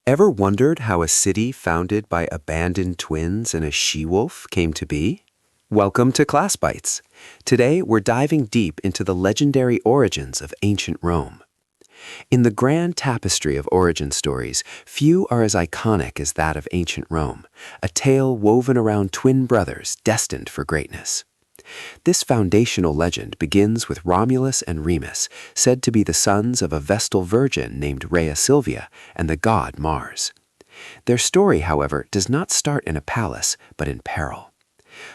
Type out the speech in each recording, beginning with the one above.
Ever wondered how a city founded by abandoned twins and a she-wolf came to be? Welcome to Class Bites. Today, we're diving deep into the legendary origins of ancient Rome. In the grand tapestry of origin stories, few are as iconic as that of ancient Rome, a tale woven around twin brothers destined for greatness. This foundational legend begins with Romulus and Remus, said to be the sons of a Vestal virgin named Rhea Silvia and the god Mars. Their story, however, does not start in a palace, but in peril.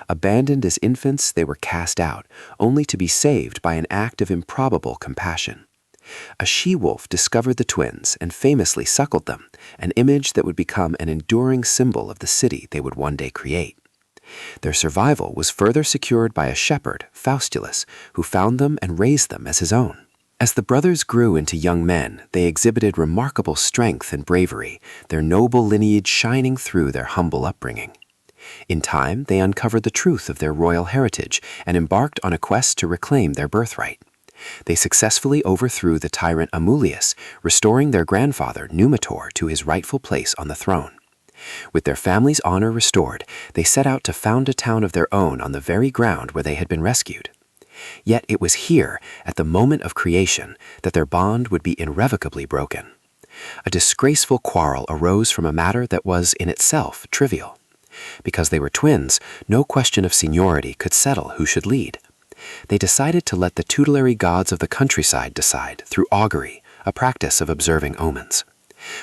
Abandoned as infants, they were cast out, only to be saved by an act of improbable compassion. A she-wolf discovered the twins and famously suckled them, an image that would become an enduring symbol of the city they would one day create. Their survival was further secured by a shepherd, Faustulus, who found them and raised them as his own. As the brothers grew into young men, they exhibited remarkable strength and bravery, their noble lineage shining through their humble upbringing. In time, they uncovered the truth of their royal heritage and embarked on a quest to reclaim their birthright. They successfully overthrew the tyrant Amulius, restoring their grandfather Numitor to his rightful place on the throne. With their family's honor restored, they set out to found a town of their own on the very ground where they had been rescued. Yet it was here, at the moment of creation, that their bond would be irrevocably broken. A disgraceful quarrel arose from a matter that was, in itself, trivial. Because they were twins, no question of seniority could settle who should lead. They decided to let the tutelary gods of the countryside decide through augury, a practice of observing omens.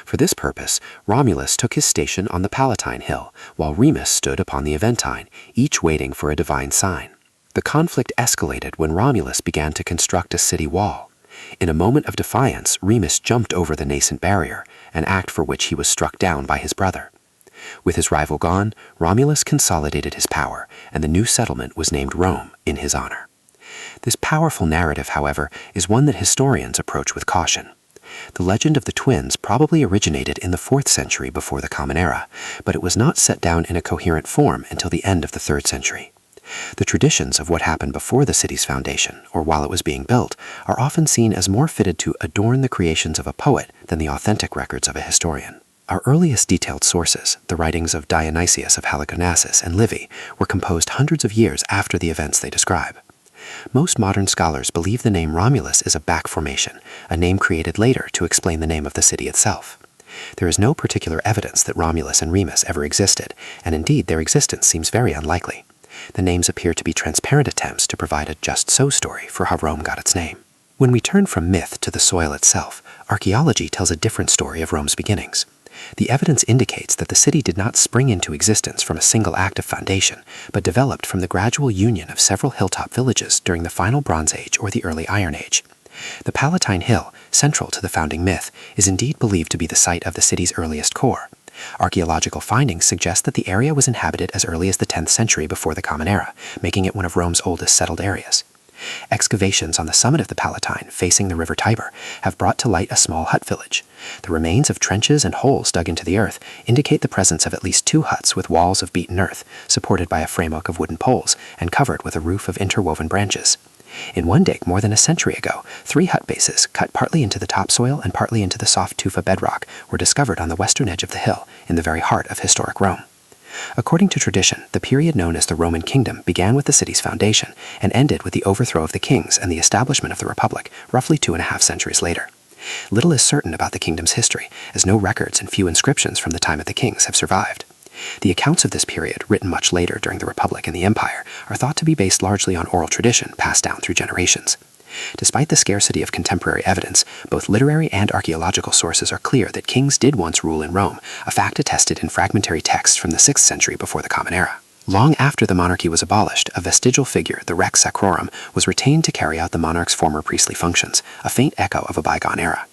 For this purpose, Romulus took his station on the Palatine hill, while Remus stood upon the Aventine, each waiting for a divine sign. The conflict escalated when Romulus began to construct a city wall. In a moment of defiance, Remus jumped over the nascent barrier, an act for which he was struck down by his brother. With his rival gone, Romulus consolidated his power, and the new settlement was named Rome in his honor. This powerful narrative, however, is one that historians approach with caution. The legend of the twins probably originated in the 4th century before the Common Era, but it was not set down in a coherent form until the end of the 3rd century. The traditions of what happened before the city's foundation, or while it was being built, are often seen as more fitted to adorn the creations of a poet than the authentic records of a historian. Our earliest detailed sources, the writings of Dionysius of Halicarnassus and Livy, were composed hundreds of years after the events they describe. Most modern scholars believe the name Romulus is a back formation, a name created later to explain the name of the city itself. There is no particular evidence that Romulus and Remus ever existed, and indeed their existence seems very unlikely. The names appear to be transparent attempts to provide a just-so story for how Rome got its name. When we turn from myth to the soil itself, archaeology tells a different story of Rome's beginnings. The evidence indicates that the city did not spring into existence from a single act of foundation, but developed from the gradual union of several hilltop villages during the final Bronze Age or the early Iron Age. The Palatine Hill, central to the founding myth, is indeed believed to be the site of the city's earliest core. Archaeological findings suggest that the area was inhabited as early as the 10th century before the Common Era, making it one of Rome's oldest settled areas. Excavations on the summit of the Palatine, facing the river Tiber, have brought to light a small hut village. The remains of trenches and holes dug into the earth indicate the presence of at least 2 huts with walls of beaten earth, supported by a framework of wooden poles, and covered with a roof of interwoven branches. In one dig more than a century ago, 3 hut bases, cut partly into the topsoil and partly into the soft tufa bedrock, were discovered on the western edge of the hill, in the very heart of historic Rome. According to tradition, the period known as the Roman Kingdom began with the city's foundation and ended with the overthrow of the kings and the establishment of the Republic, roughly 2.5 centuries later. Little is certain about the kingdom's history, as no records and few inscriptions from the time of the kings have survived. The accounts of this period, written much later during the Republic and the Empire, are thought to be based largely on oral tradition passed down through generations. Despite the scarcity of contemporary evidence, both literary and archaeological sources are clear that kings did once rule in Rome, a fact attested in fragmentary texts from the 6th century before the Common Era. Long after the monarchy was abolished, a vestigial figure, the Rex Sacrorum, was retained to carry out the monarch's former priestly functions, a faint echo of a bygone era.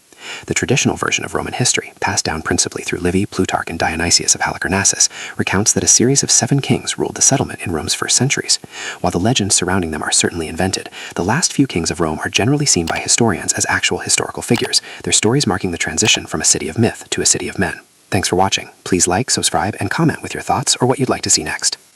The traditional version of Roman history, passed down principally through Livy, Plutarch, and Dionysius of Halicarnassus, recounts that a series of 7 kings ruled the settlement in Rome's first centuries. While the legends surrounding them are certainly invented, the last few kings of Rome are generally seen by historians as actual historical figures, their stories marking the transition from a city of myth to a city of men. Thanks for watching. Please like, subscribe, and comment with your thoughts or what you'd like to see next.